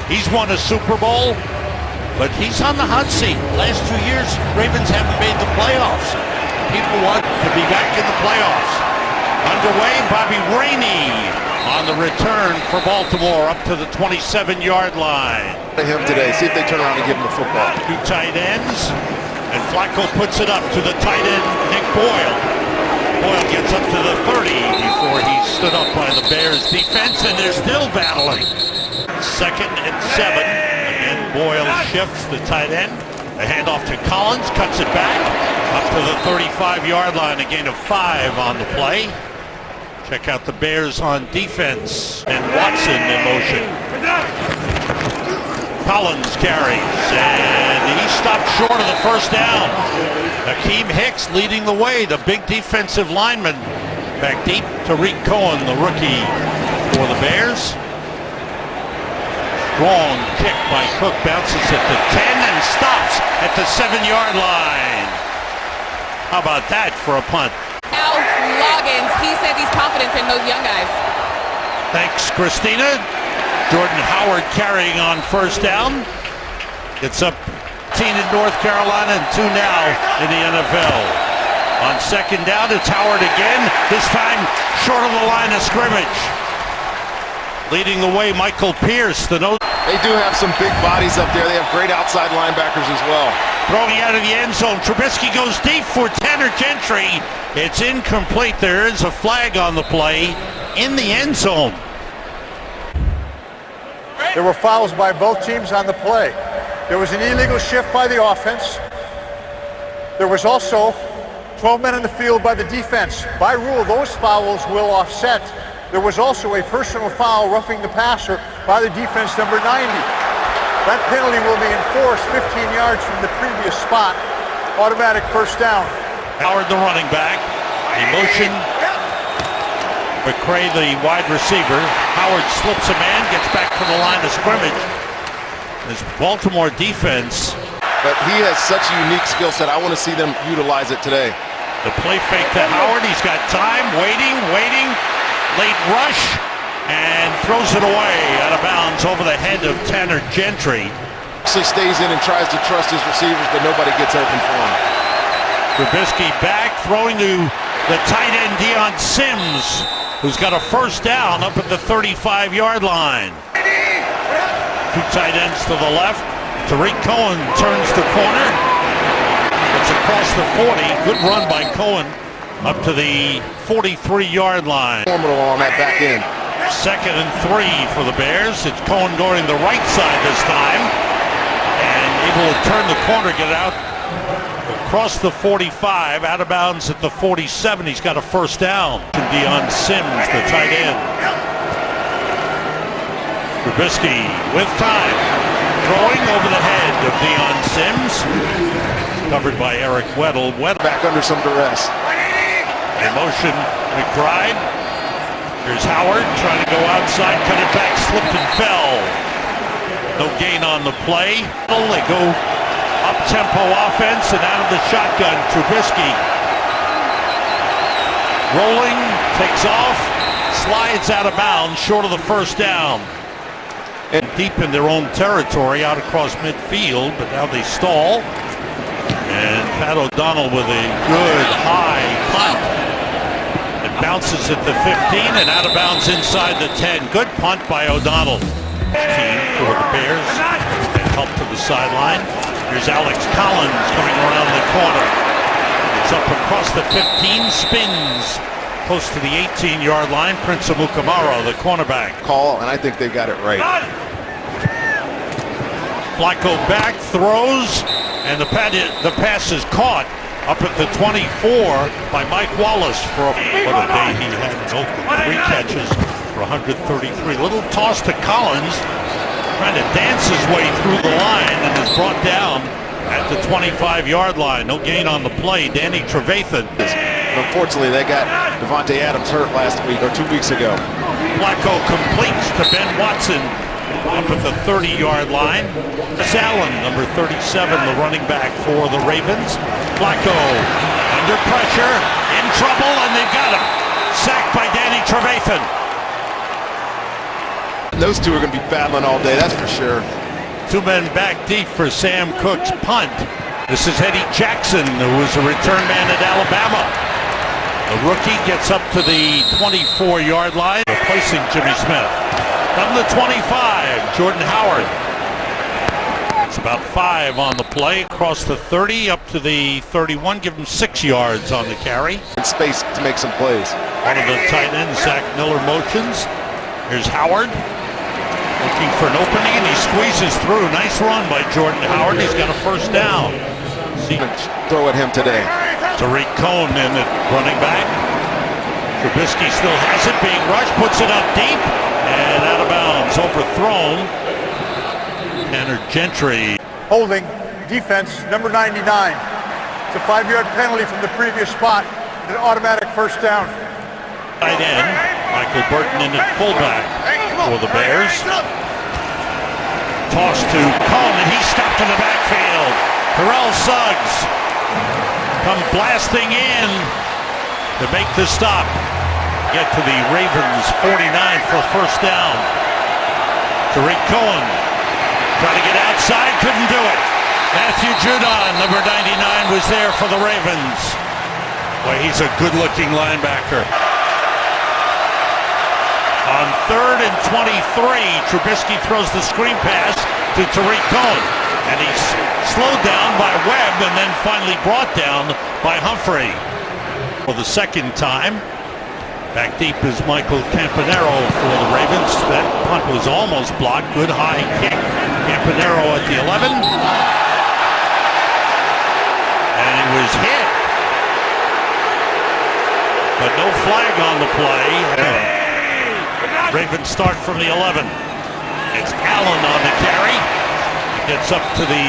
He's won a Super Bowl, but he's on the hot seat. Last 2 years, Ravens haven't made the playoffs. People want to be back in the playoffs. Underway, Bobby Rainey on the return for Baltimore up to the 27-yard line. Him today. See if they turn around and give him the football. Two tight ends, and Flacco puts it up to the tight end, Nick Boyle. Boyle gets up to the 30 before he stood up by the Bears defense, and they're still battling. 2nd and 7. Again, Boyle shifts the tight end. The handoff to Collins, cuts it back up to the 35-yard line. A gain of 5 on the play. Check out the Bears on defense, and Watson in motion. Collins carries, and he stopped short of the first down. Akeem Hicks leading the way, the big defensive lineman. Back deep, Tariq Cohen, the rookie for the Bears. Strong kick by Cook, bounces at the 10 and stops at the 7-yard line. How about that for a punt? Al Loggins, he says he's confident in those young guys. Thanks, Christina. Jordan Howard carrying on first down. Gets up 10 in North Carolina and 2 now in the NFL. On 2nd down, it's Howard again, this time short of the line of scrimmage. Leading the way, Michael Pierce. They do have some big bodies up there. They have great outside linebackers as well. Throwing out of the end zone. Trubisky goes deep for Tanner Gentry. It's incomplete. There is a flag on the play in the end zone. There were fouls by both teams on the play. There was an illegal shift by the offense. There was also 12 men in the field by the defense. By rule, those fouls will offset. There was also a personal foul, roughing the passer, by the defense, number 90. That penalty will be enforced 15 yards from the previous spot. Automatic first down. Howard, the running back. In motion. McCray, the wide receiver. Howard slips a man, gets back to the line of scrimmage. This Baltimore defense. But he has such a unique skill set. I want to see them utilize it today. The play fake to Howard. He's got time, waiting. Late rush, and throws it away out of bounds over the head of Tanner Gentry. Actually stays in and tries to trust his receivers, but nobody gets open for him. Trubisky back, throwing to the tight end Deion Sims, who's got a first down up at the 35-yard line. 2 tight ends to the left. Tariq Cohen turns the corner. It's across the 40. Good run by Cohen up to the 43-yard line. Formidable on that back end. 2nd and 3 for the Bears. It's Cohen going the right side this time, and able to turn the corner, get out across the 45, out of bounds at the 47. He's got a first down. Deion Sims, the tight end. Trubisky with time, throwing over the head of Deion Sims, covered by Eric Weddle. Back under some duress. In motion, McBride. Here's Howard trying to go outside, cut it back, slipped and fell. No gain on the play. They go up-tempo offense and out of the shotgun. Trubisky rolling, takes off, slides out of bounds, short of the first down. And deep in their own territory, out across midfield, but now they stall. And Pat O'Donnell with a good high punt. It bounces at the 15 and out of bounds inside the 10. Good punt by O'Donnell. Team for the Bears. And help to the sideline. Here's Alex Collins coming around the corner. It's up across the 15, spins close to the 18-yard line. Prince Amukamara, the cornerback. Call, and I think they got it right. Flacco back, throws, and the pass is caught up at the 24 by Mike Wallace for what a day he had in Oakland. 3 catches for 133. Little toss to Collins, trying to dance his way through the line, and is brought down at the 25-yard line. No gain on the play. Danny Trevathan. Unfortunately, they got Devontae Adams hurt last week or 2 weeks ago. Flacco completes to Ben Watson up at the 30-yard line. Allen, number 37, the running back for the Ravens. Flacco under pressure, in trouble, and they've got him. Sacked by Danny Trevathan. Those two are going to be battling all day, that's for sure. Two men back deep for Sam Cook's punt. This is Eddie Jackson, who was a return man at Alabama. The rookie gets up to the 24-yard line, replacing Jimmy Smith. From the 25, Jordan Howard. It's about 5 on the play, across the 30, up to the 31. Give him 6 yards on the carry. In space to make some plays. One of the tight ends, Zach Miller, motions. Here's Howard, looking for an opening, and he squeezes through. Nice run by Jordan Howard. He's got a first down. Throw at him today. Tariq Cohen in it, running back. Trubisky still has it, being rushed, puts it up deep, and out of bounds, overthrown. Tanner Gentry. Holding defense, number 99. It's a 5-yard penalty from the previous spot. An automatic first down. Tight end, Michael Burton in at fullback for the Bears. Toss to Cohen, and he's stopped in the backfield. Terrell Suggs come blasting in to make the stop. Get to the Ravens 49 for first down. Tariq Cohen trying to get outside, couldn't do it. Matthew Judon, number 99, was there for the Ravens. Boy, he's a good-looking linebacker. On 3rd and 23, Trubisky throws the screen pass to Tariq Cohen, and he's slowed down by Webb and then finally brought down by Humphrey. For the second time, back deep is Michael Campanaro for the Ravens. That punt was almost blocked. Good high kick. Campanaro at the 11. And he was hit. But no flag on the play. Ravens start from the 11. It's Allen on the carry. He gets up to the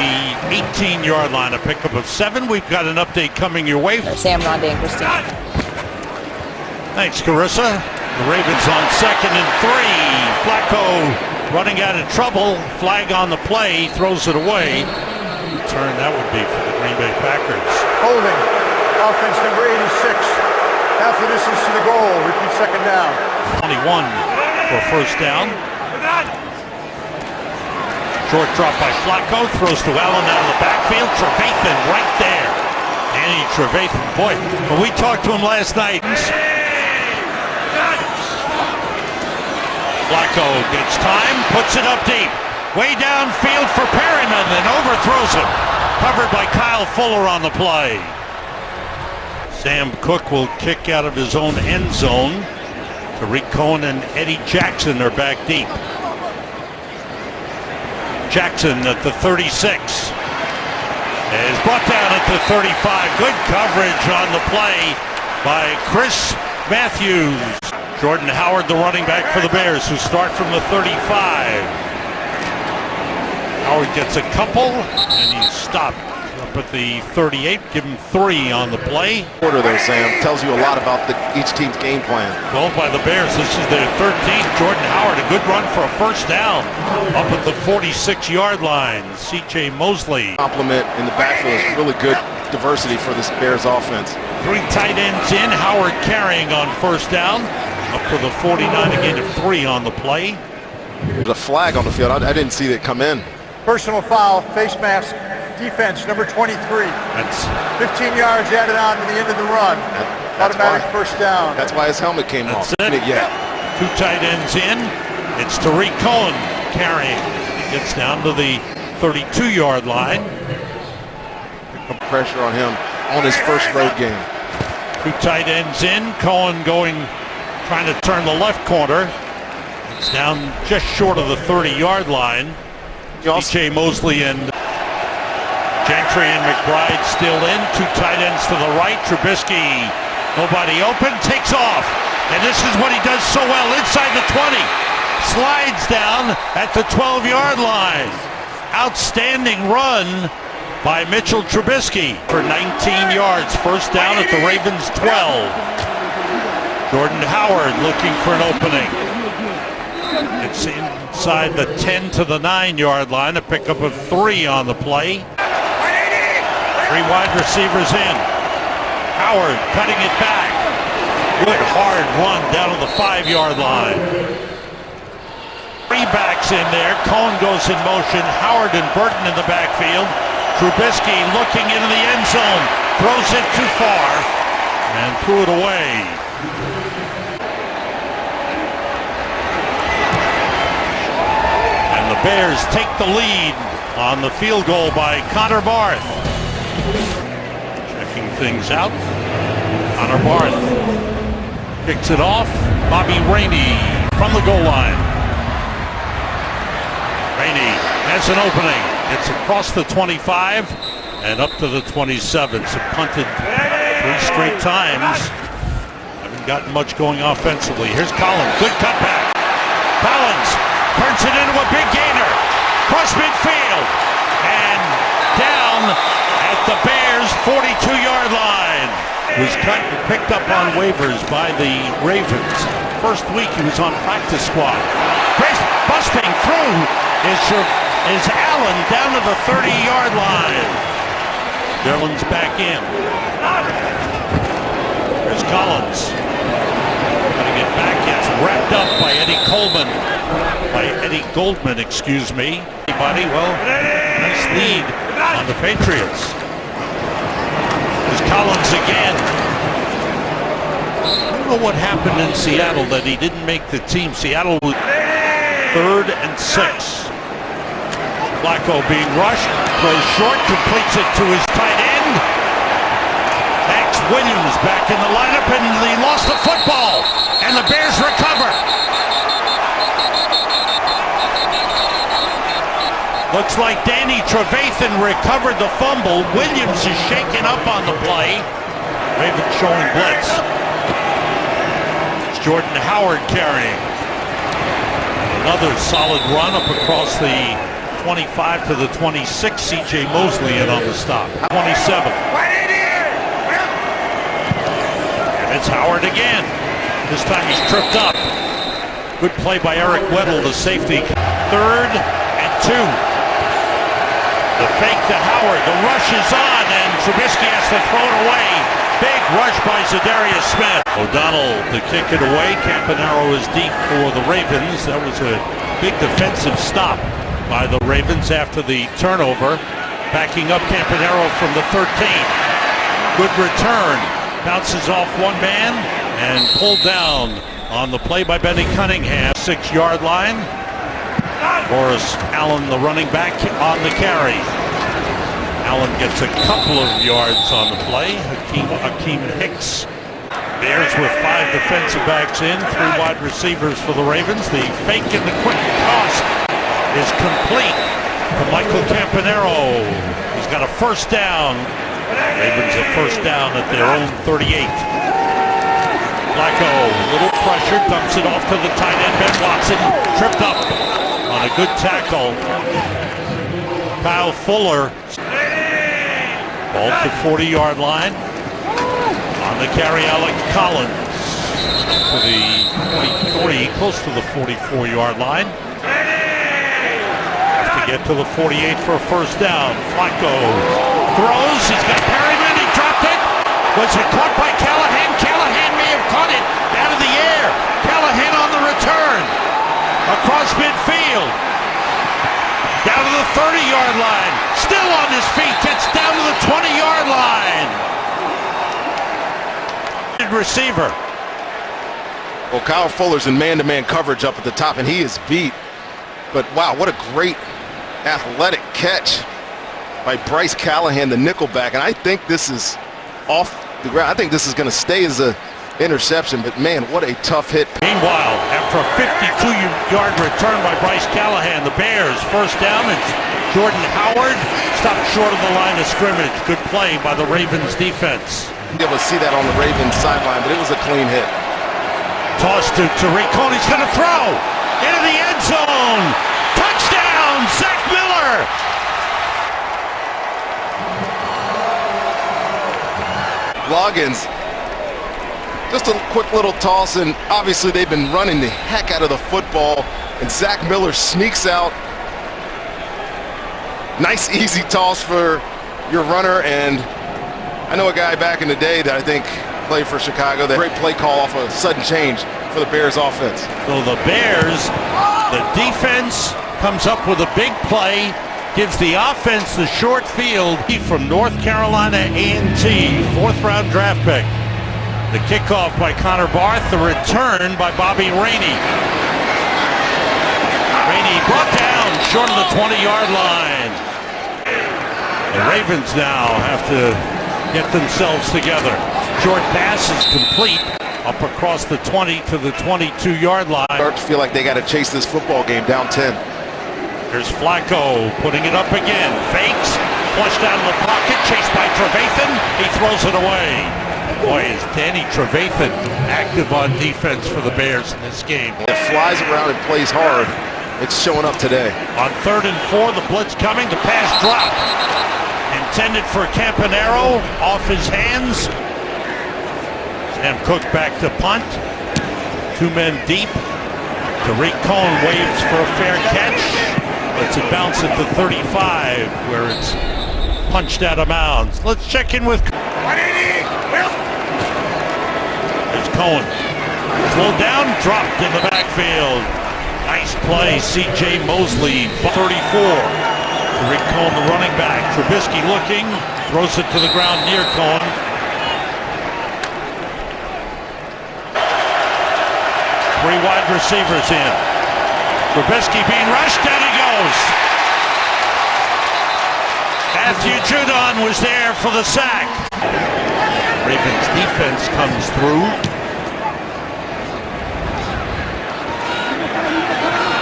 18-yard line, a pickup of 7. We've got an update coming your way. Sam, Rondé, and Christine. Thanks, Carissa. The Ravens on 2nd and 3. Flacco running out of trouble. Flag on the play, throws it away. Turn that would be for the Green Bay Packers. Holding offense, number 86. Half the distance to the goal. Repeat second down. 21 for first down. Short drop by Flacco, throws to Allen out of the backfield. Trevathan right there. Danny Trevathan, boy, when we talked to him last night. Flacco gets time, puts it up deep. Way downfield for Perryman and overthrows him. Covered by Kyle Fuller on the play. Sam Cook will kick out of his own end zone. Tariq Cohen and Eddie Jackson are back deep. Jackson at the 36 is brought down at the 35. Good coverage on the play by Chris Matthews. Jordan Howard, the running back for the Bears, who start from the 35. Howard gets a couple, and he's stopped up at the 38. Give him 3 on the play. Quarter there, Sam, tells you a lot about each team's game plan. Well, by the Bears, this is their 13th. Jordan Howard, a good run for a first down up at the 46-yard line. C.J. Mosley. Compliment in the backfield is really good diversity for this Bears offense. 3 tight ends in. Howard carrying on first down up to the 49, a gain of 3 on the play. There's a flag on the field. I didn't see that come in. Personal foul, face mask, defense, number 23. That's 15 yards added on to the end of the run. That's Automatic why. first down. That's why his helmet came That's off. it. Yeah. 2 tight ends in. It's Tariq Cohen carrying. He gets down to the 32-yard line. Pressure on him on his first road game. 2 tight ends in. Cohen trying to turn the left corner. It's down just short of the 30-yard line. C.J. Mosley and Gentry and McBride still in. 2 tight ends to the right. Trubisky, nobody open, takes off. And this is what he does so well, inside the 20. Slides down at the 12-yard line. Outstanding run by Mitchell Trubisky for 19 yards. First down at the Ravens 12. Jordan Howard looking for an opening. It's inside the 10 to the 9-yard line. A pickup of 3 on the play. 3 wide receivers in. Howard cutting it back. Good hard run down to the 5-yard line. 3 three backs in there. Cohen goes in motion. Howard and Burton in the backfield. Trubisky looking into the end zone. Throws it too far and threw it away. And the Bears take the lead on the field goal by Connor Barth. Checking things out. Connor Barth kicks it off. Bobby Rainey from the goal line. Rainey has an opening. It's across the 25 and up to the 27. So punted 3 straight times. Haven't gotten much going offensively. Here's Collins. Good cutback. Collins turns it into a big gainer. Cross midfield. And down at the Bears' 42-yard line. Was cut and picked up on waivers by the Ravens. First week he was on practice squad. Busting through is Allen down to the 30-yard line. Derlin's back in. There's Collins. Gotta get back. It's wrapped up by Eddie Goldman, excuse me. Anybody? Well, nice lead on the Patriots. There's Collins again. I don't know what happened in Seattle that he didn't make the team. Seattle was 3rd and 6. Flacco being rushed, throws short, completes it to his tight end. Max Williams back in the lineup, and he lost the football, and the Bears recover. Looks like Danny Trevathan recovered the fumble. Williams is shaken up on the play. Ravens showing blitz. It's Jordan Howard carrying. Another solid run up across the 25 to the 26. C.J. Mosley in on the stop. 27. And it's Howard again. This time he's tripped up. Good play by Eric Weddle, the safety. 3rd and 2. The fake to Howard. The rush is on, and Trubisky has to throw it away. Big rush by Zadarius Smith. O'Donnell to kick it away. Campanaro is deep for the Ravens. That was a big defensive stop by the Ravens after the turnover. Backing up Campanaro from the 13. Good return. Bounces off one man and pulled down on the play by Benny Cunningham. 6-yard line. Boris Allen, the running back, on the carry. Allen gets a couple of yards on the play. Hakeem Hicks. Bears with 5 defensive backs in, 3 wide receivers for the Ravens. The fake and the quick toss is complete to Michael Campanaro. He's got a first down. Ravens a first down at their own 38. Flacco, a little pressure, dumps it off to the tight end. Ben Watson tripped up on a good tackle. Kyle Fuller. Ball to 40-yard line. On the carry, Alec Collins to the 43, close to the 44-yard line. Have to get to the 48 for a first down. Flacco throws. He's got Perryman. He dropped it. Was it caught by Callahan? Callahan may have caught it out of the air. Callahan on the return. Across midfield. Down to the 30-yard line. Still on his feet. Gets down to the 20-yard line. Receiver. Well, Kyle Fuller's in man-to-man coverage up at the top, and he is beat. But wow, what a great athletic catch by Bryce Callahan, the nickelback. And I think this is off the ground. I think this is going to stay as a interception, but man, what a tough hit. Meanwhile, after a 52-yard return by Bryce Callahan, the Bears first down. It's Jordan Howard stopped short of the line of scrimmage. Good play by the Ravens defense. Be able to see that on the Ravens sideline, but it was a clean hit. Toss to Tariq Cohen. He's going to throw into the end zone. Touchdown, Zach Miller. Loggins, just a quick little toss, and obviously they've been running the heck out of the football, and Zach Miller sneaks out. Nice easy toss for your runner, and I know a guy back in the day that I think played for Chicago. That great play call off a sudden change for the Bears offense. So the Bears The defense comes up with a big play, gives the offense the short field from North Carolina A&T, fourth-round draft pick. The kickoff by Connor Barth, the return by Bobby Rainey. Rainey brought down short of the 20-yard line. The Ravens now have to get themselves together. Short pass is complete up across the 20 to the 22-yard line. Start to feel like they got to chase this football game down 10. Here's Flacco putting it up again. Fakes, flushed out of the pocket, chased by Trevathan. He throws it away. Boy, is Danny Trevathan active on defense for the Bears in this game. It flies around and plays hard. It's showing up today. On 3rd and 4, the blitz coming. The pass dropped. Intended for Campanaro, off his hands. Sam Cook back to punt. 2 men deep. Tariq Cohen waves for a fair catch. Lets it bounce at the 35, where it's punched out of bounds. Let's check in with... There's Cohen. Slowed down, dropped in the backfield. Nice play, C.J. Mosley, 34. Tariq Cohen, the running back. Trubisky looking, throws it to the ground near Cohen. Three wide receivers in. Trubisky being rushed, down he goes. Matthew Judon was there for the sack. Ravens defense comes through.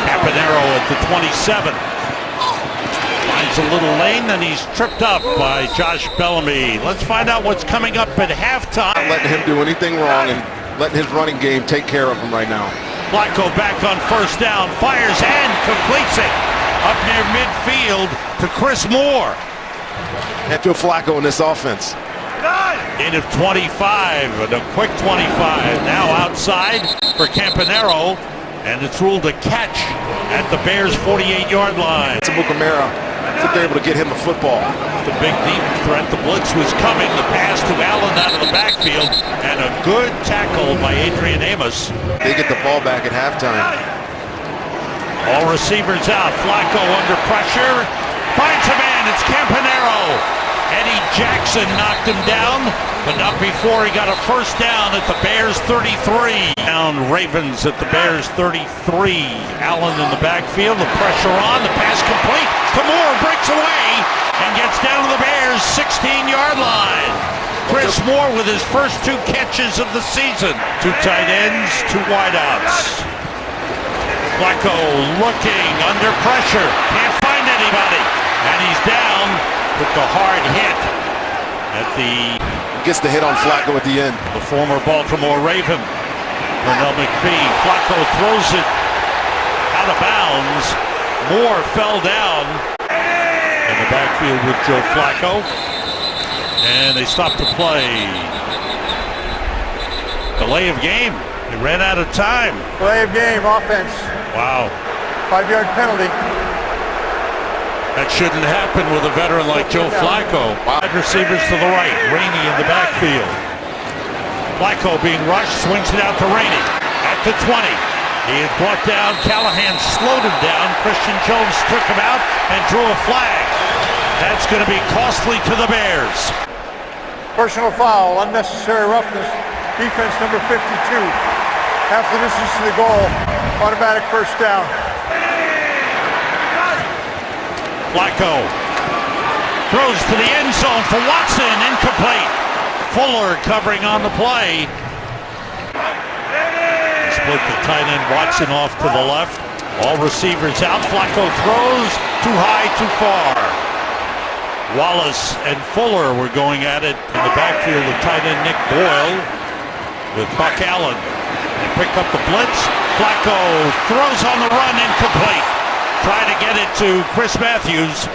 Campanaro at the 27. Finds a little lane, and he's tripped up by Josh Bellamy. Let's find out what's coming up at halftime. Not letting him do anything wrong and letting his running game take care of him right now. Flacco back on 1st down, fires and completes it up near midfield to Chris Moore. And Joe Flacco in this offense. Gain of 25, and a quick 25. Now outside for Campanaro, and it's ruled a catch at the Bears' 48-yard line. Mukamara, if they're able to get him the football. The big deep threat, the blitz was coming. The pass to Allen out of the backfield, and a good tackle by Adrian Amos. They get the ball back at halftime. All receivers out. Flacco under pressure. Finds a man. It's Campanaro. Eddie Jackson knocked him down, but not before he got a 1st down at the Bears' 33. Down Ravens at the Bears' 33. Allen in the backfield. The pressure on. The pass complete to Moore. Breaks away and gets down to the Bears' 16-yard line. Chris Moore with his first 2 catches of the season. 2 tight ends, 2 wideouts. Flacco looking under pressure. Can't find anybody. And he's down with the hard hit at the... Gets the hit on Flacco at the end. The former Baltimore Raven, Pernell McPhee. Flacco throws it out of bounds. Moore fell down in the backfield with Joe Flacco. And they stopped the play. Delay of game. They ran out of time. Delay of game, offense. Wow. 5-yard penalty. That shouldn't happen with a veteran like Joe Flacco. Wide receivers to the right. Rainey in the backfield. Flacco being rushed, swings it out to Rainey. At the 20. He is brought down. Callahan slowed him down. Christian Jones took him out and drew a flag. That's going to be costly to the Bears. Personal foul, unnecessary roughness. Defense number 52. Half the distance to the goal. Automatic 1st down. Flacco throws to the end zone for Watson. Incomplete. Fuller covering on the play. Split the tight end Watson off to the left. All receivers out. Flacco throws too high, too far. Wallace and Fuller were going at it in the backfield with tight end Nick Boyle with Buck Allen. They pick up the blitz. Flacco throws on the run, incomplete. Try to get it to Chris Matthews.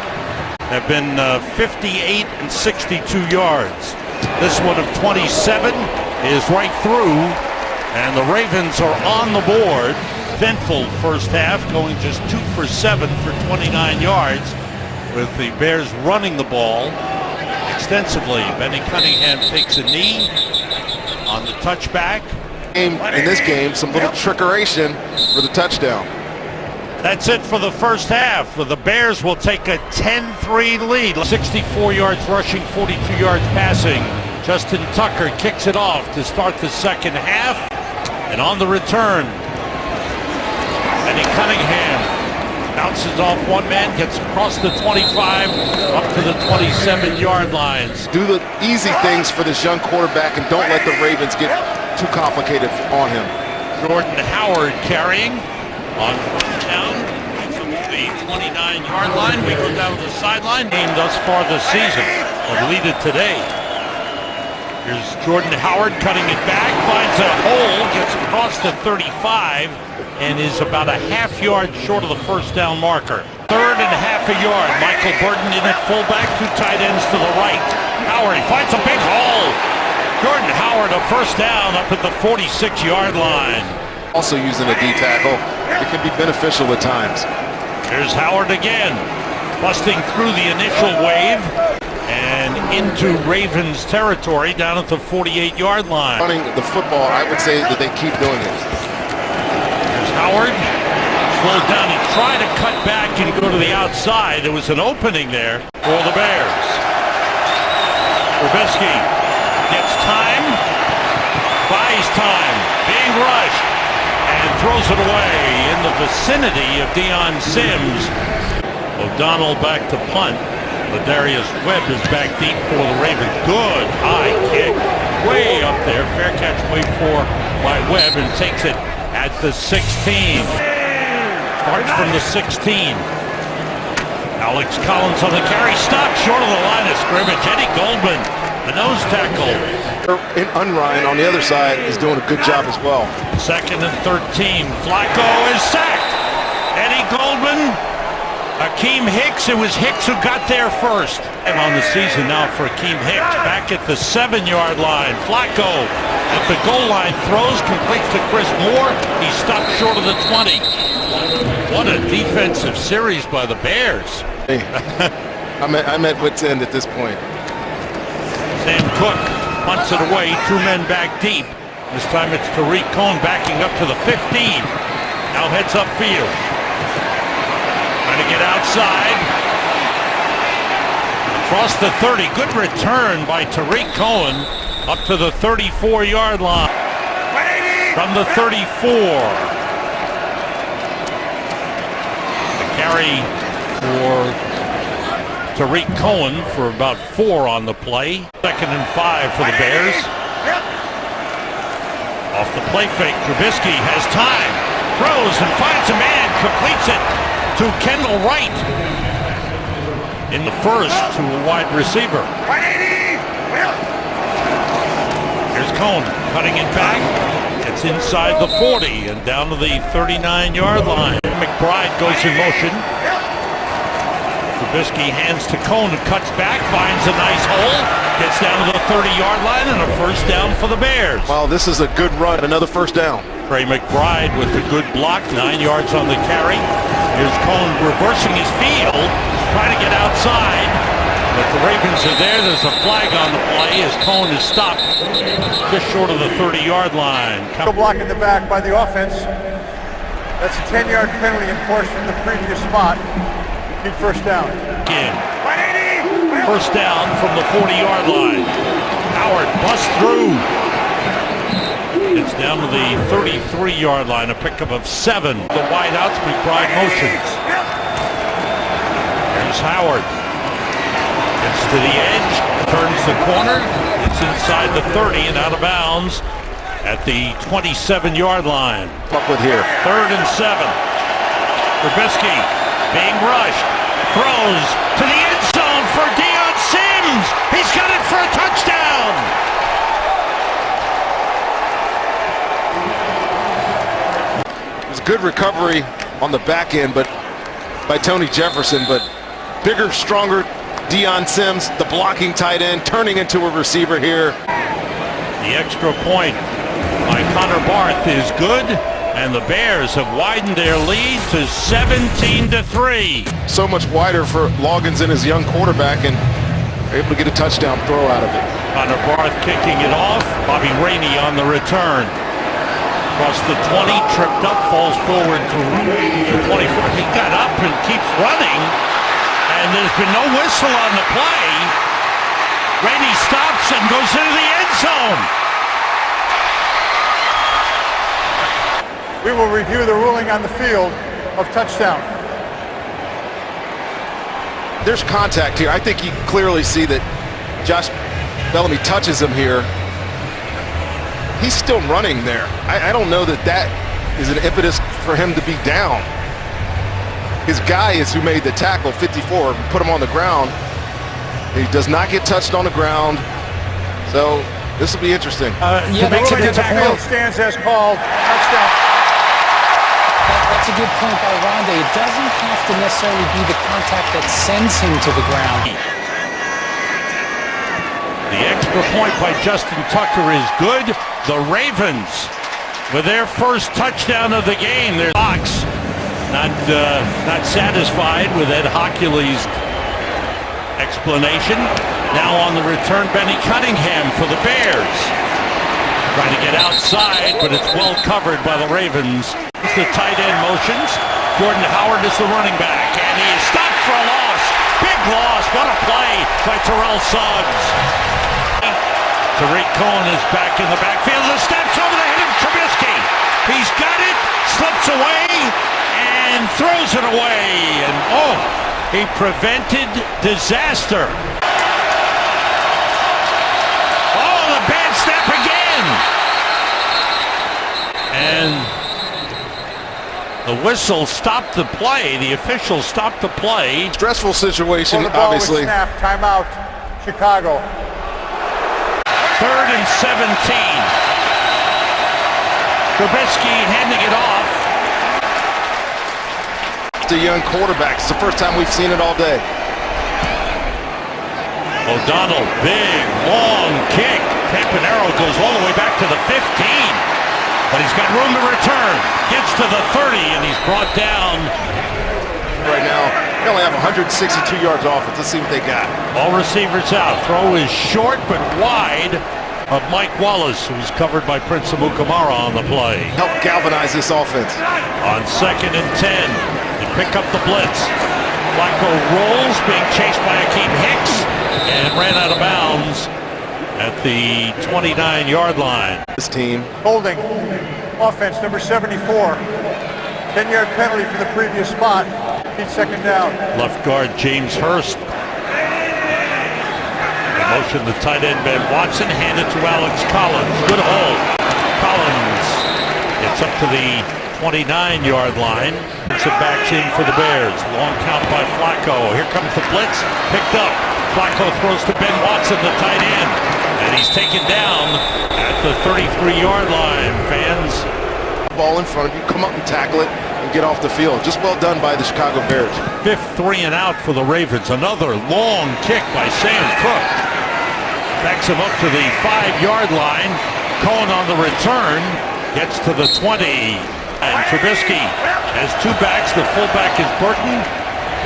Have been 58 and 62 yards. This one of 27 is right through, and the Ravens are on the board. Eventful 1st half, going just 2 for 7 for 29 yards, with the Bears running the ball extensively. Benny Cunningham takes a knee on the touchback. In this game, some little trickeration for the touchdown. That's it for the first half. The Bears will take a 10-3 lead. 64 yards rushing, 42 yards passing. Justin Tucker kicks it off to start the second half. And on the return, Eddie Cunningham bounces off one man, gets across the 25, up to the 27-yard lines. Do the easy things for this young quarterback and don't let the Ravens get too complicated on him. Jordan Howard carrying on first down. From the 29-yard line, we go down to the sideline. Game thus far this season, but lead it today. Here's Jordan Howard cutting it back, finds a hole, gets across the 35, and is about a half yard short of the first down marker. Third and half a yard. Michael Burton in at fullback, two tight ends to the right. Howard finds a big hole. Jordan Howard a first down up at the 46-yard line. Also using a D tackle, it can be beneficial at times. Here's Howard again, busting through the initial wave and into Ravens territory down at the 48-yard line. Running the football, I would say that they keep doing it. There's Howard, slowed down. He tried to cut back and go to the outside. There was an opening there for the Bears. Trubisky gets time, buys time, being rushed, and throws it away in the vicinity of Deion Sims. O'Donnell back to punt. Ladarius Webb is back deep for the Ravens. Good high kick, way up there. Fair catch, wait for by Webb, and takes it at the 16. Starts from the 16. Alex Collins on the carry, stopped short of the line of scrimmage. Eddie Goldman, the nose tackle. And Unrein on the other side is doing a good job as well. Second and 13. Flacco is sacked. Eddie Goldman. Akeem Hicks, it was Hicks who got there first. And on the season now for Akeem Hicks, back at the 7-yard line. Flacco at the goal line, throws, completes to Chris Moore. He stopped short of the 20. What a defensive series by the Bears. Hey, I'm at wit's end at this point. Sam Cook punts it away, two men back deep. This time it's Tariq Cohen backing up to the 15. Now heads upfield. Trying to get outside. Across the 30. Good return by Tariq Cohen up to the 34-yard line. From the 34. The carry for Tariq Cohen for about 4 on the play. Second and 5 for the Bears. Off the play fake, Trubisky has time. Throws and finds a man. Completes it to Kendall Wright in the first to a wide receiver. Here's Cohen cutting it back. It's inside the 40 and down to the 39-yard line. McBride goes in motion. Trubisky hands to Cohen, who cuts back, finds a nice hole, gets down to the 30-yard line, and a first down for the Bears. Well, this is a good run, another first down. Trey McBride with a good block, 9 yards on the carry. Here's Cohen reversing his field, trying to get outside, but the Ravens are there. There's a flag on the play as Cohen is stopped just short of the 30-yard line. Block in the back by the offense. That's a 10-yard penalty enforced from the previous spot. Need first down. Again. First down from the 40-yard line. Howard busts through. It's down to the 33-yard line, a pickup of 7. The wideouts, McBride motions. Here's Howard. Gets to the edge, turns the corner. It's inside the 30 and out of bounds at the 27-yard line. Up with here. Third and 7. Trubisky being rushed. Throws to the end zone for Deion Sims. He's got it for a touchdown. Good recovery on the back end, but by Tony Jefferson, but bigger, stronger Deion Sims, the blocking tight end, turning into a receiver here. The extra point by Connor Barth is good, and the Bears have widened their lead to 17-3. So much wider for Loggins and his young quarterback, and able to get a touchdown throw out of it. Connor Barth kicking it off. Bobby Rainey on the return. Across the 20, tripped up, falls forward to the 24. He got up and keeps running, and there's been no whistle on the play. Rainey stops and goes into the end zone. We will review the ruling on the field of touchdown. There's contact here. I think you clearly see that Josh Bellamy touches him here. He's still running there. I don't know that that is an impetus for him to be down. His guy is who made the tackle, 54, put him on the ground. He does not get touched on the ground. So this will be interesting. The ruling on the field stands as called touchdown. That's a good point by Rondé. It doesn't have to necessarily be the contact that sends him to the ground. The extra point by Justin Tucker is good. The Ravens, with their first touchdown of the game, their box not satisfied with Ed Hockley's explanation. Now on the return, Benny Cunningham for the Bears. Trying to get outside, but it's well covered by the Ravens. The tight end motions. Jordan Howard is the running back, and he is stopped for a loss. Big loss. What a play by Terrell Suggs. Tariq Cohen is back in the backfield. The steps over the head of Trubisky. He's got it, slips away, and throws it away. And he prevented disaster. The bad snap again. And the whistle stopped the play. The officials stopped the play. Stressful situation, The ball was obviously. snapped. Timeout, Chicago. 3rd and 17. Trubisky handing it off. The young quarterback. It's the first time we've seen it all day. O'Donnell, big, long kick. Campanaro goes all the way back to the 15. But he's got room to return. Gets to the 30, and he's brought down. Right now, they only have 162 yards offense. Let's see what they got. All receivers out. Throw is short but wide of Mike Wallace, who's covered by Prince Amukamara on the play. Help galvanize this offense. On 2nd and 10, they pick up the blitz. Flacco rolls, being chased by Akeem Hicks, and ran out of bounds at the 29-yard line. This team. Holding. Offense, number 74. 10-yard penalty for the previous spot. 2nd down. Left guard James Hurst. They motion the tight end Ben Watson, hand it to Alex Collins. Good hold. Collins gets up to the 29-yard line. Puts it back in for the Bears. Long count by Flacco. Here comes the blitz. Picked up. Flacco throws to Ben Watson, the tight end. And he's taken down at the 33-yard line. Fans. Ball in front of you. Come up and tackle it and get off the field. Just well done by the Chicago Bears. 5th 3 and out for the Ravens. Another long kick by Sam Cook. Backs him up to the 5-yard line. Cohen on the return. Gets to the 20. And Trubisky has 2 backs. The fullback is Burton.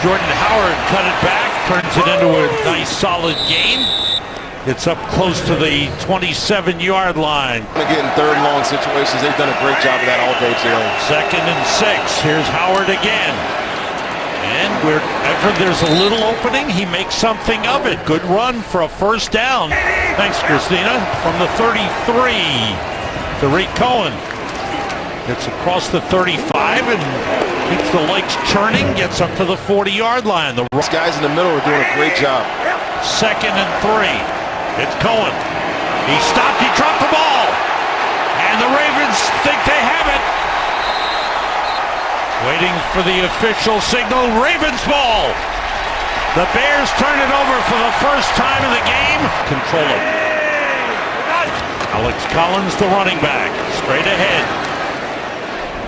Jordan Howard cut it back. Turns it into a nice solid gain. It's up close to the 27-yard line. Get in 3rd and long situations. They've done a great job of that all day today. 2nd and 6. Here's Howard again. And wherever there's a little opening, he makes something of it. Good run for a 1st down. Thanks, Christina. From the 33, Tariq Cohen gets across the 35 and keeps the legs churning. Gets up to the 40-yard line. These guys in the middle are doing a great job. 2nd and 3. It's Cohen. He stopped. He dropped the ball. And the Ravens think they have it. Waiting for the official signal. Ravens ball. The Bears turn it over for the first time in the game. Control it. Alex Collins, the running back. Straight ahead.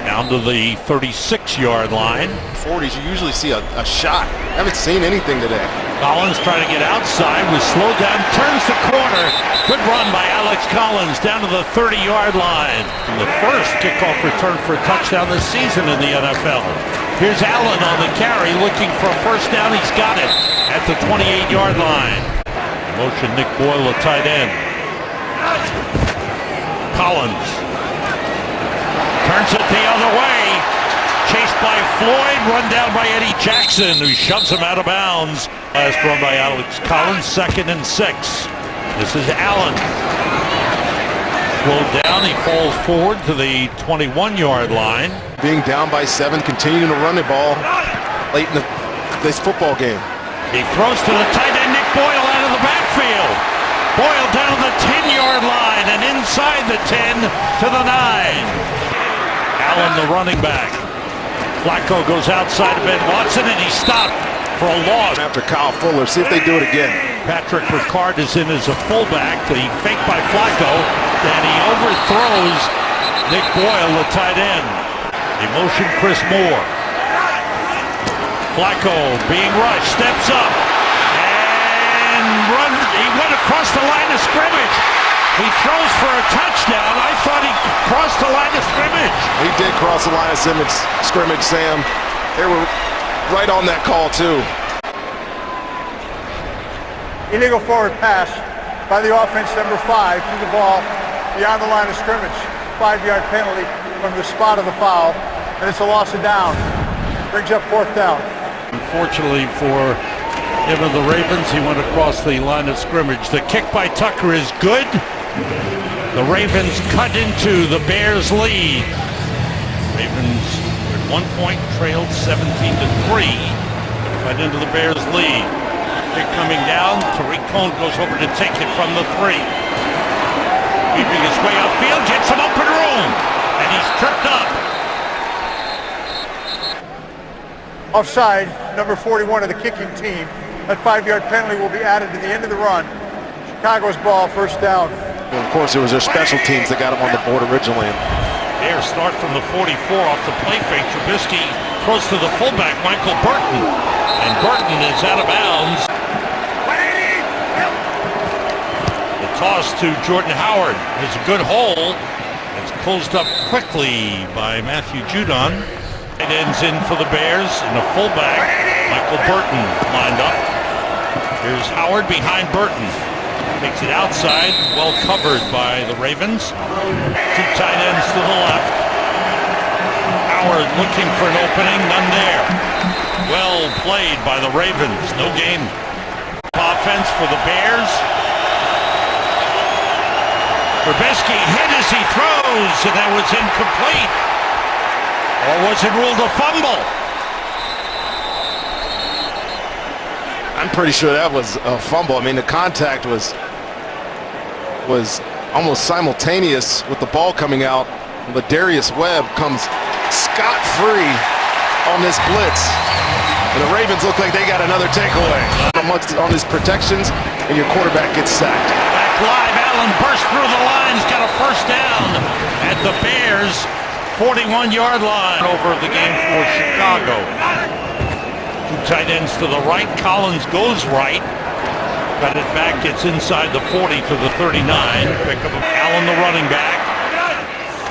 Down to the 36-yard line. 40s, you usually see a shot. Haven't seen anything today. Collins trying to get outside, was slowed down, turns the corner. Good run by Alex Collins down to the 30-yard line. The first kickoff return for a touchdown this season in the NFL. Here's Allen on the carry, looking for a 1st down. He's got it at the 28-yard line. Motion Nick Boyle, a tight end. Collins Turns it the other way. Chased by Floyd, run down by Eddie Jackson, who shoves him out of bounds. Last run by Alex Collins, 2nd and 6. This is Allen. Slowed down, he falls forward to the 21-yard line. Being down by 7, continuing to run the ball late in this football game. He throws to the tight end, Nick Boyle, out of the backfield. Boyle down the 10-yard line and inside the 10 to the 9. Allen, the running back. Flacco goes outside of Ben Watson, and he's stopped for a loss. After Kyle Fuller, see if they do it again. Patrick Ricard is in as a fullback. The fake by Flacco, and he overthrows Nick Boyle, the tight end. They motion Chris Moore. Flacco being rushed, steps up, and runs. He went across the line of scrimmage. He throws for a touchdown. I thought he crossed the line of scrimmage. He did cross the line of scrimmage, Sam. They were right on that call, too. Illegal forward pass by the offense, number 5, through the ball beyond the line of scrimmage. 5-yard penalty from the spot of the foul, and it's a loss of down. Brings up 4th down. Unfortunately for him and the Ravens, he went across the line of scrimmage. The kick by Tucker is good. The Ravens cut into the Bears' lead. Ravens at one point trailed 17-3. Cut into the Bears' lead. Kick coming down. Tariq Cohen goes over to take it from the 3. Keeping his way upfield, gets some open room, and he's tripped up. Offside, number 41 of the kicking team. That 5-yard penalty will be added to the end of the run. Chicago's ball, 1st down. And of course, it was their special teams that got him on the board originally. Bears start from the 44 off the play fake. Trubisky throws to the fullback, Michael Burton. And Burton is out of bounds. The toss to Jordan Howard is a good hole. It's closed up quickly by Matthew Judon. It ends in for the Bears and a fullback, Michael Burton, lined up. Here's Howard behind Burton. Takes it outside, well covered by the Ravens. 2 tight ends to the left. Howard looking for an opening, none there. Well played by the Ravens, no gain. Offense for the Bears. Trubisky hit as he throws, and that was incomplete. Or was it ruled a fumble? I'm pretty sure that was a fumble. I mean, the contact was almost simultaneous with the ball coming out. Ladarius Webb comes scot-free on this blitz. And the Ravens look like they got another takeaway. On his protections, and your quarterback gets sacked. Back live, Allen burst through the lines, got a 1st down at the Bears' 41-yard line. Over the game for Chicago. 2 tight ends to the right. Collins goes right. Got it back, gets inside the 40 to the 39. Pick up Allen, the running back.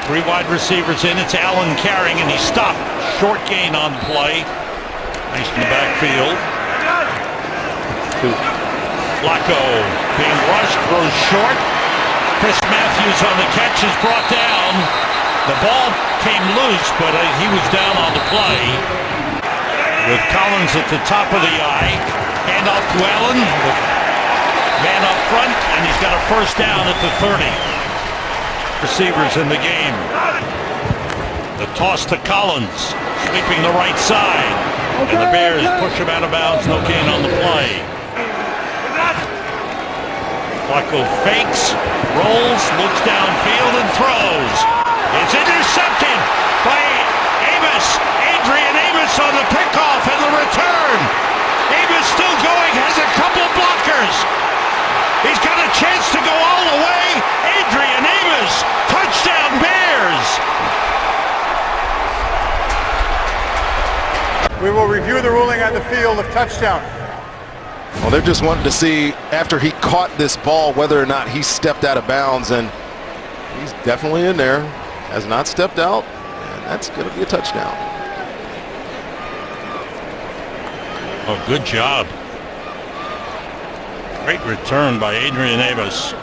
3 wide receivers in. It's Allen carrying, and he stopped. Short gain on play. Nice in the backfield. Flacco being rushed, throws short. Chris Matthews on the catch is brought down. The ball came loose, but he was down on the play. With Collins at the top of the eye. Hand off to Allen. Man up front, and he's got a 1st down at the 30. Receivers in the game. The toss to Collins, sweeping the right side. And the Bears push him out of bounds, no gain on the play. Flacco fakes, rolls, looks downfield, and throws. It's intercepted by Amos. Adrian Amos on the pickoff and the return. Amos still going, has a couple blockers. He's got a chance to go all the way. Adrian Amos, touchdown Bears. We will review the ruling on the field of touchdown. Well, they're just wanting to see, after he caught this ball, whether or not he stepped out of bounds, and he's definitely in there. Has not stepped out, and that's going to be a touchdown. Oh, good job. Great return by Adrian Amos.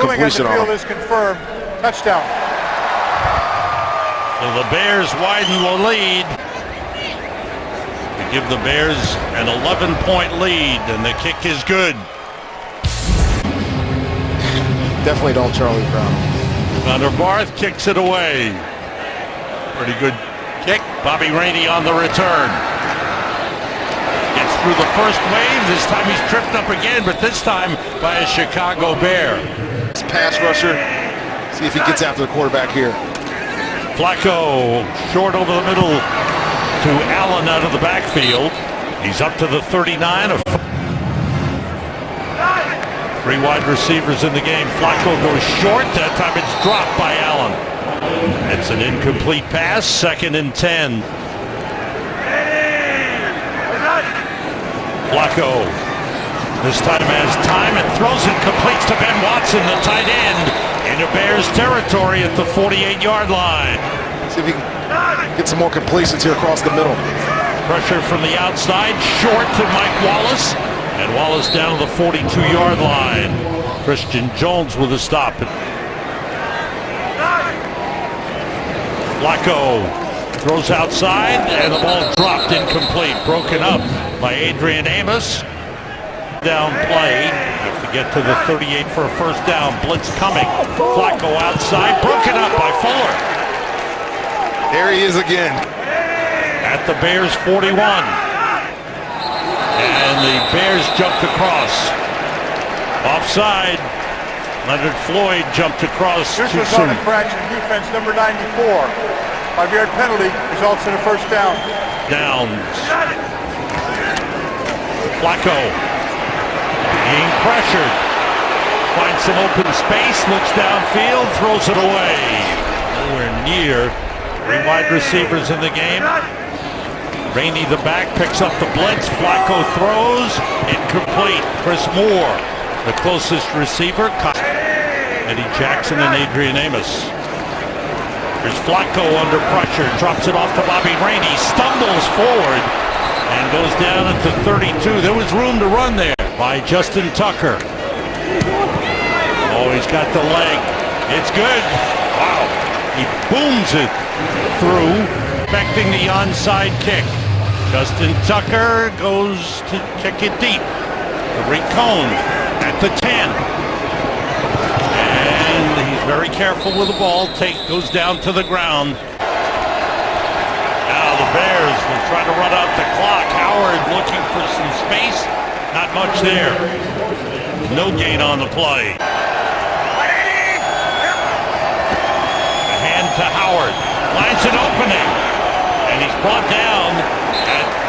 Holding on the completion on field him. is confirmed. Touchdown. So the Bears widen the lead. To give the Bears an 11-point lead, and the kick is good. Definitely don't Charlie Brown. Connor Barth kicks it away. Pretty good kick. Bobby Rainey on the return. Gets through the first wave. This time he's tripped up again, but this time by a Chicago Bear. This pass rusher. See if he gets after the quarterback here. Flacco short over the middle to Allen out of the backfield. He's up to the 39 of 3 wide receivers in the game. Flacco goes short. That time it's dropped by Allen. It's an incomplete pass. 2nd and 10. Flacco this time has time and throws it. Completes to Ben Watson, the tight end, into Bears territory at the 48-yard line. See if he can get some more completions here across the middle. Pressure from the outside, short to Mike Wallace. And Wallace down to the 42-yard line. Christian Jones with a stop. Flacco throws outside, and the ball dropped incomplete. Broken up by Adrian Amos. Down play. Have to get to the 38 for a first down. Blitz coming. Flacco outside. Broken up by Fuller. There he is again. At the Bears 41. And the Bears jumped across. Offside. Leonard Floyd jumped across This too was on soon. infraction. Defense number 94. 5-yard penalty results in a first down. Downs. Flacco being pressured. Finds some open space. Looks downfield. Throws it away. Nowhere near. 3 wide receivers in the game. Rainey the back picks up the blitz. Flacco throws. Incomplete. Chris Moore, the closest receiver. Eddie Jackson and Adrian Amos. Here's Flacco under pressure. Drops it off to Bobby Rainey. Stumbles forward and goes down at the 32. There was room to run there by Justin Tucker. Oh, he's got the leg. It's good. Wow. He booms it through, expecting the onside kick. Justin Tucker goes to kick it deep. Tariq Cohen at the 10. And he's very careful with the ball. Goes down to the ground. Now the Bears will try to run out the clock. Howard looking for some space. Not much there. No gain on the play. A hand to Howard. Finds an opening. And he's brought down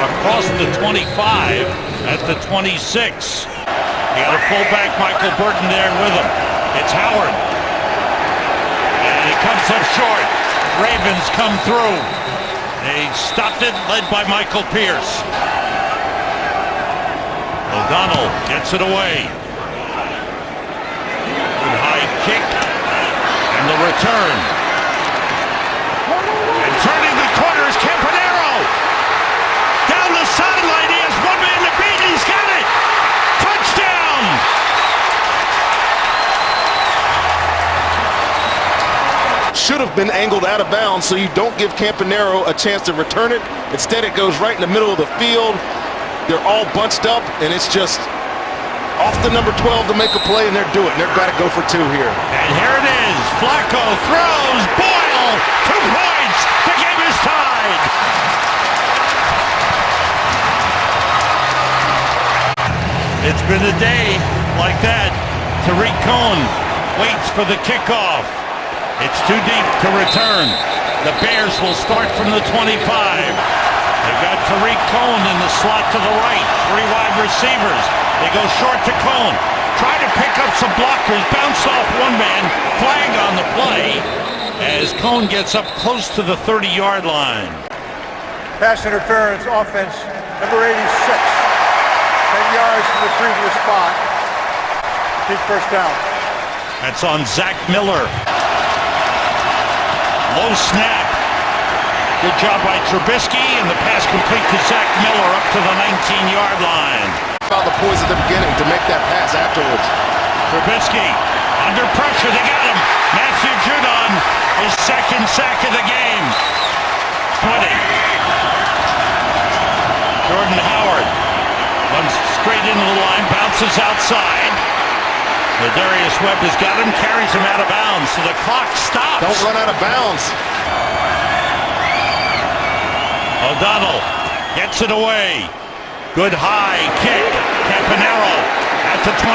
across the 25 at the 26. He got a fullback, Michael Burton, there with him. It's Howard. And he comes up short. Ravens come through. They stopped it, led by Michael Pierce. O'Donnell gets it away. Good high kick. And the return. And turning the corner is Campanero. Down the sideline, he has one man to beat. He's got it. Touchdown. Should have been angled out of bounds so you don't give Campanero a chance to return it. Instead, it goes right in the middle of the field. They're all bunched up, and it's just off the number 12 to make a play, and they're doing it. They've got to go for 2 here. And here it is. Flacco throws. Boyle. 2 points. The game is tied. It's been a day like that. Tariq Cohen waits for the kickoff. It's too deep to return. The Bears will start from the 25. They've got Tariq Cohen in the slot to the right. 3 wide receivers. They go short to Cohen. Try to pick up some blockers. Bounced off one man. Flag on the play as Cohen gets up close to the 30-yard line. Pass interference offense number 86. 10 yards from the previous spot. Big first down. That's on Zach Miller. Low snap. Good job by Trubisky, and the pass complete to Zach Miller up to the 19-yard line. About the poise at the beginning to make that pass afterwards. Trubisky Under pressure, they got him. Matthew Judon, his second sack of the game. 20. Jordan Howard runs straight into the line, bounces outside. Darius Webb has got him, carries him out of bounds, so the clock stops. Don't run out of bounds. O'Donnell gets it away. Good high kick. Campanaro at the 28.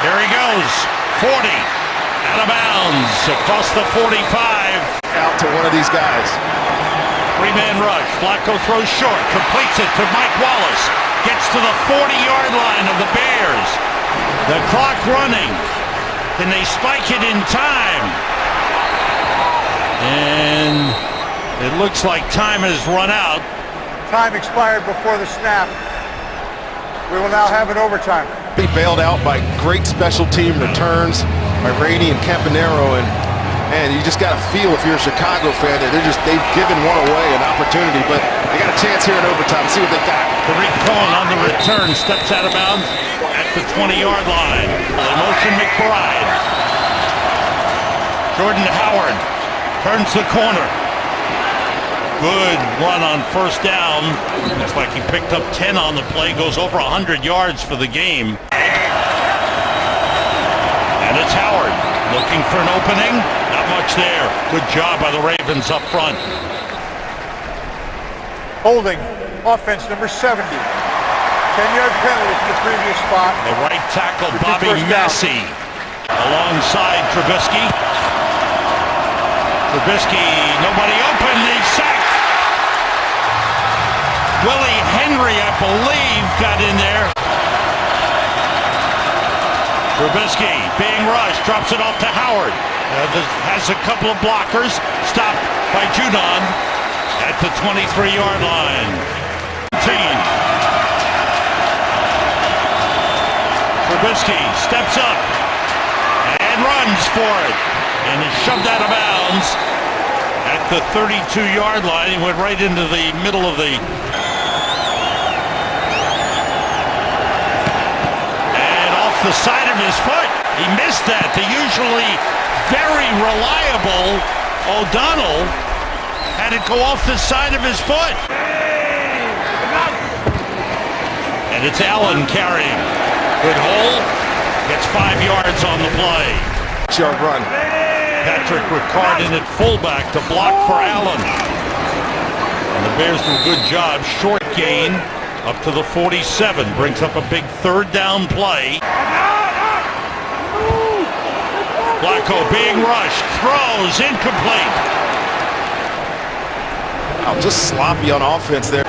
Here he goes. 40. Out of bounds. Across the 45. Out to one of these guys. Three-man rush. Flacco throws short. Completes it to Mike Wallace. Gets to the 40-yard line of the Bears. The clock running. Can they spike it in time? And it looks like time has run out. Time expired before the snap. We will now have an overtime. Be bailed out by great special team returns by Rainey and Campanaro, and man, you just got to feel if you're a Chicago fan that they've given one away, an opportunity, but they got a chance here in overtime. See what they got. Tariq Cohen on the return steps out of bounds at the 20-yard line. They motion McBride. Jordan Howard turns the corner. Good run on first down. Looks like he picked up 10 on the play. Goes over 100 yards for the game. And it's Howard looking for an opening. Not much there. Good job by the Ravens up front. Holding, offense number 70. 10-yard penalty for the previous spot. The right tackle, Good Bobby first down. Massey, alongside Trubisky. Trubisky, nobody open. He's sacked. Willie Henry, I believe, got in there. Trubisky being rushed, drops it off to Howard. Has a couple of blockers. Stopped by Judon at the 23-yard line. Trubisky steps up and runs for it. And is shoved out of bounds at the 32-yard line. He went right into the middle of the... And off the side of his foot. He missed that. The usually very reliable O'Donnell had it go off the side of his foot. And it's Allen carrying. Good hole. Gets 5 yards on the play. Yard run. Patrick Ricard in at fullback to block for Allen. And the Bears do a good job. Short gain up to the 47. Brings up a big third down play. Flacco being rushed. Throws incomplete. Oh, just sloppy on offense there.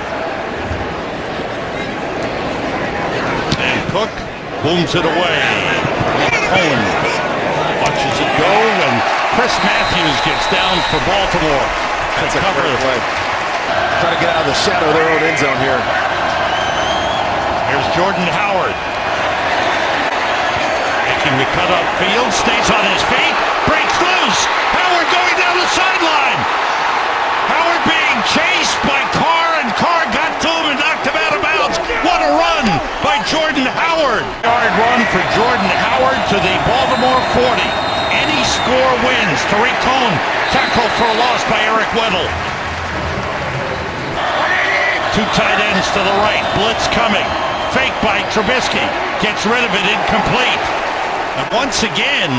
And Cook booms it away. Cohen watches it go, and Chris Matthews gets down for Baltimore. That's a cover. great play. Trying to get out of the shadow of their own end zone here. Here's Jordan Howard. Making the cut upfield, stays on his feet, breaks loose. Howard going down the sideline. Howard being chased by Carr, and Carr got to him and knocked him out of bounds. What a run by Jordan Howard. Yard run for Jordan Howard to the Baltimore 40. Any score wins. Tariq Cohen tackle for a loss by Eric Weddle. Two tight ends to the right. Blitz coming. Fake by Trubisky. Gets rid of it. Incomplete. And once again,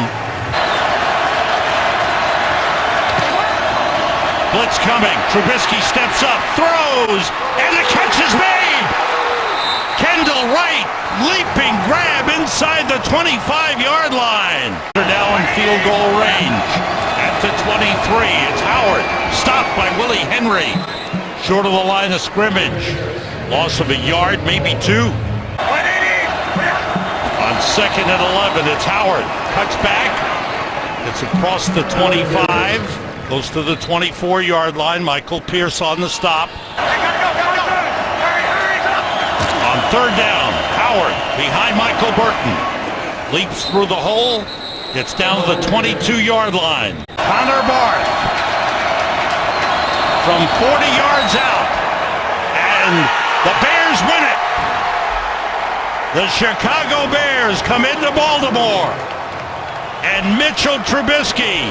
blitz coming. Trubisky steps up, throws, and the catch is made. Kendall Wright, leaping grab inside the 25-yard line. They're now in field goal range at the 23. It's Howard, stopped by Willie Henry. Short of the line of scrimmage. Loss of a yard, maybe two. On second and 11, it's Howard. Cuts back. It's across the 25. Goes to the 24-yard line. Michael Pierce on the stop. On third down, Howard behind Michael Burton. Leaps through the hole. Gets down to the 22-yard line. Connor Barth from 40 yards out. And the Bears win it. The Chicago Bears come into Baltimore and Mitchell Trubisky.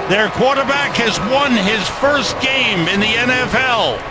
Their quarterback has won his first game in the NFL.